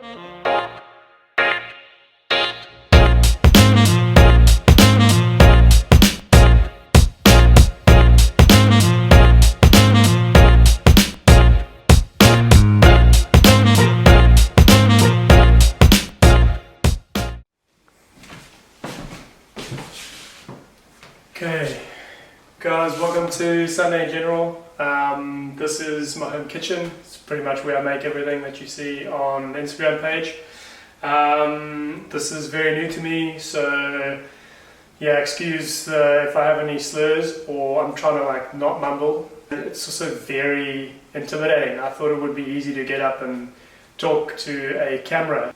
Okay, guys, welcome to Sunday in General. This is my home kitchen. It's pretty much where I make everything that you see on the Instagram page. This is very new to me, so yeah, excuse if I have any slurs or I'm trying to not mumble. It's also very intimidating. I thought it would be easy to get up and talk to a camera.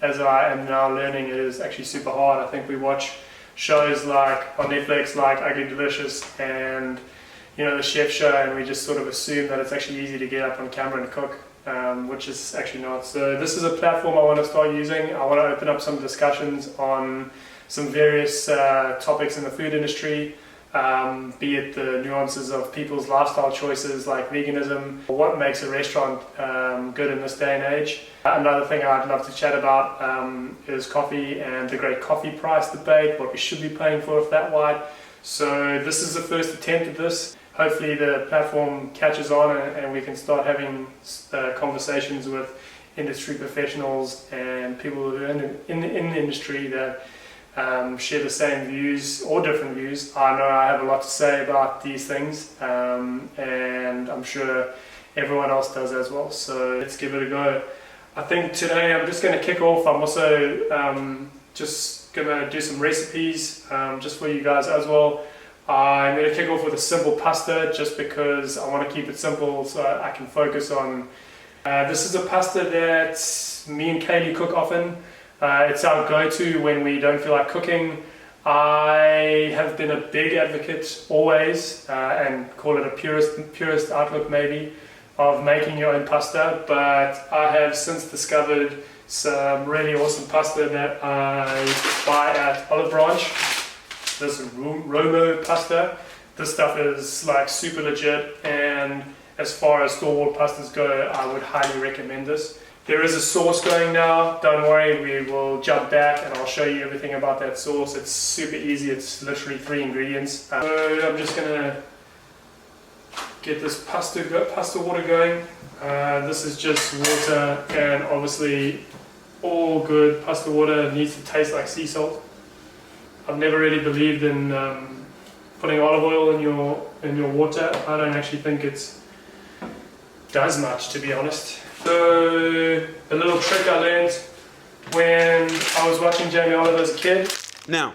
As I am now learning, it is actually super hard. I think we watch shows like on Netflix, like Ugly Delicious and the Chef Show, and we just sort of assume that it's actually easy to get up on camera and cook, which is actually not. So this is a platform I want to start using. I want to open up some discussions on some various topics in the food industry, be it the nuances of people's lifestyle choices like veganism, or what makes a restaurant good in this day and age. Another thing I'd love to chat about is coffee and the great coffee price debate, what we should be paying for if that wide. So this is the first attempt at this. Hopefully the platform catches on and we can start having conversations with industry professionals and people who are in the industry that share the same views or different views. I know I have a lot to say about these things, and I'm sure everyone else does as well. So let's give it a go. I think today I'm just going to kick off. I'm also just going to do some recipes just for you guys as well. I'm going to kick off with a simple pasta just because I want to keep it simple so I can focus on. This is a pasta that me and Kaylee cook often. It's our go-to when we don't feel like cooking. I have been a big advocate always, and call it a purist outlook maybe, of making your own pasta, but I have since discovered some really awesome pasta that I buy at Olive Branch. This Romo pasta. This stuff is like super legit, and as far as store-bought pastas go, I would highly recommend this. There is a sauce going now, don't worry, we will jump back and I'll show you everything about that sauce. It's super easy, it's literally 3 ingredients. So I'm just going to get this pasta water going. This is just water, and obviously all good pasta water needs to taste like sea salt. I've never really believed in putting olive oil in your water. I don't actually think it does much, to be honest. So a little trick I learned when I was watching Jamie Oliver as a kid. Now,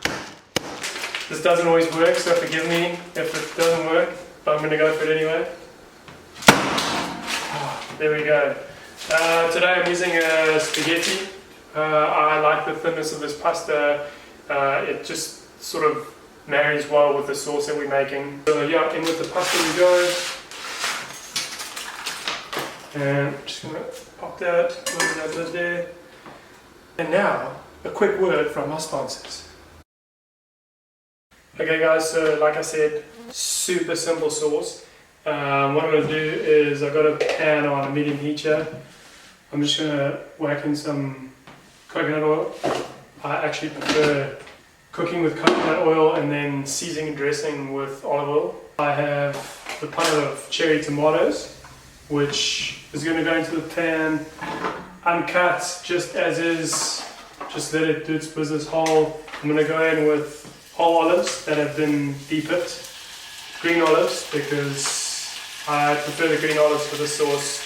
this doesn't always work, so forgive me if it doesn't work, but I'm going to go for it anyway. There we go. Today I'm using a spaghetti. I like the thinness of this pasta. It just sort of marries well with the sauce that we're making. So yeah, in with the pasta we go. And I'm just going to pop that, move that lid there. And now, a quick word from our sponsors. Okay guys, so like I said, super simple sauce. What I'm going to do is I've got a pan on a medium heat here. I'm just going to whack in some coconut oil. I actually prefer cooking with coconut oil and then seasoning and dressing with olive oil. I have the pint of cherry tomatoes, which is going to go into the pan, uncut, just as is. Just let it do its business whole. I'm going to go in with whole olives that have been de-pipped. Green olives, because I prefer the green olives for the sauce.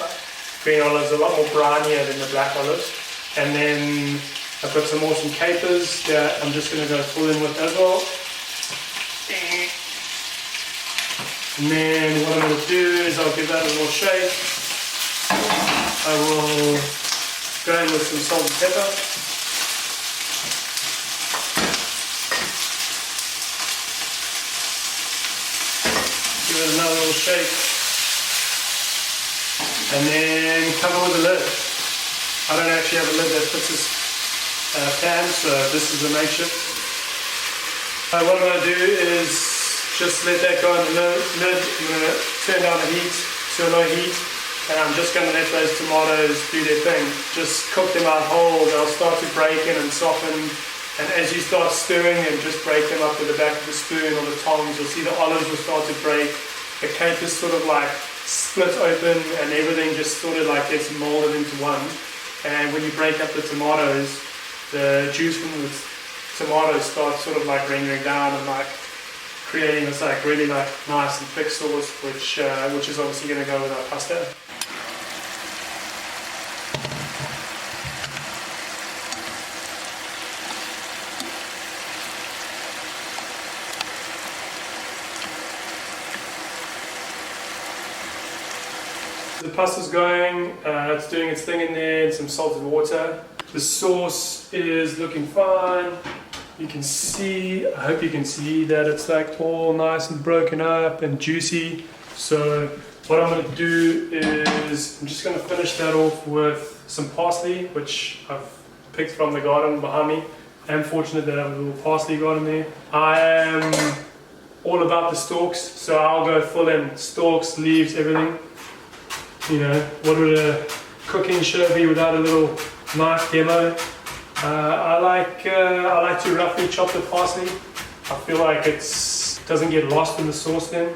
Green olives are a lot more brinier than the black olives. And then I've got some awesome capers that I'm just going to go full in with as well. And then what I'm going to do is I'll give that a little shake. I will go in with some salt and pepper. Give it another little shake. And then cover with a lid. I don't actually have a lid that fits this pan, so this is a makeshift. What I'm going to do is just let that go on the lid. I'm going to turn down the heat to a low heat, and I'm just going to let those tomatoes do their thing. Just cook them out whole, they'll start to break in and soften, and as you start stirring them, just break them up with the back of the spoon or the tongs, you'll see the olives will start to break, the cake is sort of like split open and everything just sort of like gets molded into one. And when you break up the tomatoes, the juice from the tomatoes starts sort of like rendering down and like creating this like really like nice and thick sauce, which is obviously going to go with our pasta. The pasta's going, it's doing its thing in there, some salted water. The sauce is looking fine. You can see, I hope you can see that it's like all nice and broken up and juicy. So what I'm going to do is I'm just going to finish that off with some parsley, which I've picked from the garden behind me. I'm fortunate that I have a little parsley garden there. I am all about the stalks, so I'll go full in. Stalks, leaves, everything. You know, what would a cooking show be without a little knife demo? I like to roughly chop the parsley. I feel like it doesn't get lost in the sauce then.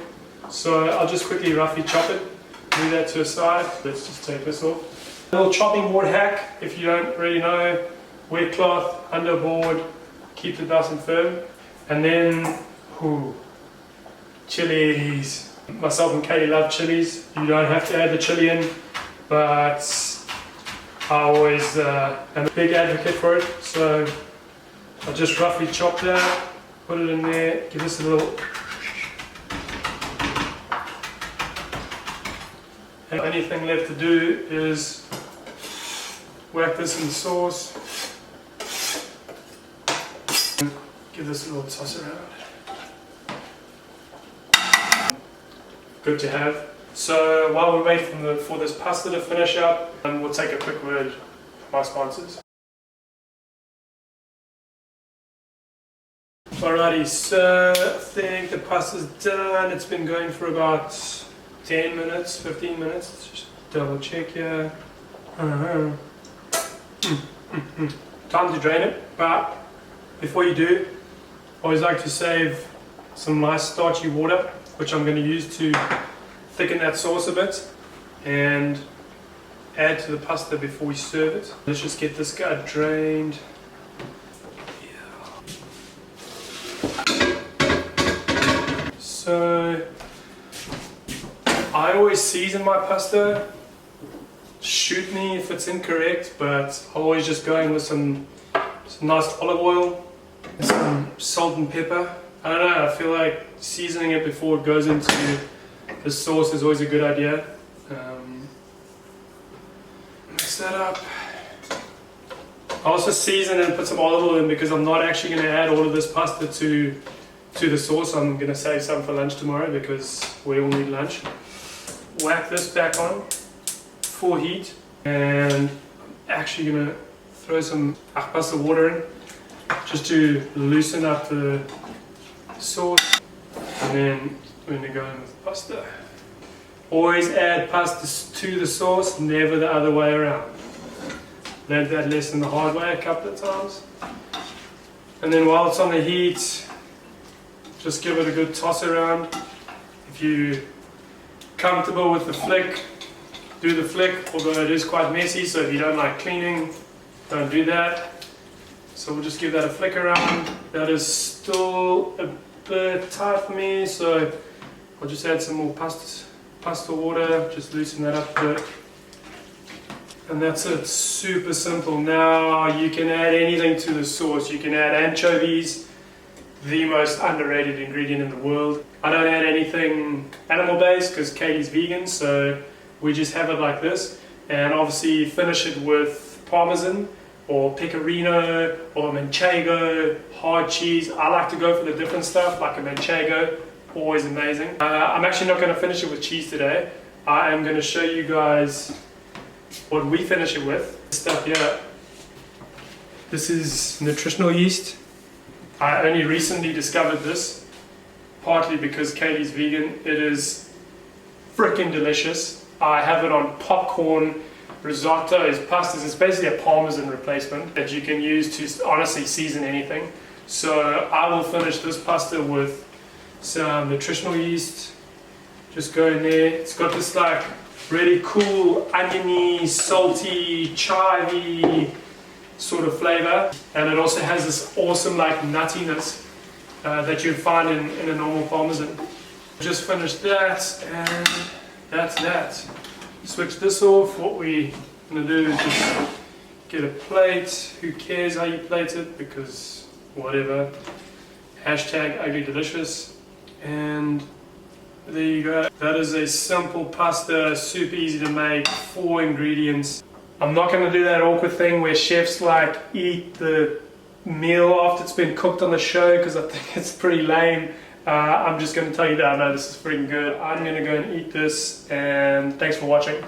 So I'll just quickly roughly chop it, move that to a side. Let's just take this off. A little chopping board hack, if you don't really know, wet cloth, under board, keep it nice and firm. And then, chilies. Myself and Katie love chilies. You don't have to add the chili in, but I always am a big advocate for it. So I'll just roughly chop that, put it in there, give this a little. And the only thing left to do is whack this in the sauce. Give this a little toss around. Good to have. So while we wait for this pasta to finish up, we'll take a quick word from our sponsors. Alrighty, so I think the pasta's done. It's been going for about 10 minutes, 15 minutes. Let's just double check here. Time to drain it, but before you do, I always like to save some nice starchy water, which I'm going to use to thicken that sauce a bit and add to the pasta before we serve it. Let's just get this guy drained. So I always season my pasta. Shoot me if it's incorrect, but I'm always just going with some nice olive oil and some salt and pepper. I don't know, I feel like seasoning it before it goes into the sauce is always a good idea. Mix that up. I also season and put some olive oil in because I'm not actually going to add all of this pasta to the sauce. I'm going to save some for lunch tomorrow because we all need lunch. Whack this back on, full heat, and I'm actually going to throw some pasta water in just to loosen up the sauce, and then we're going to go in with pasta. Always add pasta to the sauce, never the other way around. Learned that lesson the hard way a couple of times. And then while it's on the heat, just give it a good toss around. If you're comfortable with the flick, do the flick, although it is quite messy, so if you don't like cleaning, don't do that. So we'll just give that a flick around. That is still a bit tight for me, so I'll just add some more pasta water, just loosen that up a bit. And that's it, super simple. Now you can add anything to the sauce. You can add anchovies, the most underrated ingredient in the world. I don't add anything animal based because Katie's vegan, so we just have it like this. And obviously finish it with parmesan or pecorino or manchego, hard cheese. I like to go for the different stuff like a manchego, always amazing. I'm actually not going to finish it with cheese today. I am going to show you guys what we finish it with. This stuff here, this is nutritional yeast. I only recently discovered this, partly because Katie's vegan. It is freaking delicious. I have it on popcorn. Risotto is pastas. It's basically a parmesan replacement that you can use to honestly season anything. So I will finish this pasta with some nutritional yeast. Just go in there. It's got this like really cool oniony, salty, chivy sort of flavor, and it also has this awesome like nuttiness that you'd find in a normal parmesan. Just finished that, and that's that. Switch this off. What we're gonna do is just get a plate. Who cares how you plate it, because whatever. Hashtag ugly delicious. And there you go. That is a simple pasta, super easy to make, 4 ingredients. I'm not going to do that awkward thing where chefs like eat the meal after it's been cooked on the show, because I think it's pretty lame. I'm just going to tell you that I know this is freaking good. I'm going to go and eat this, and thanks for watching.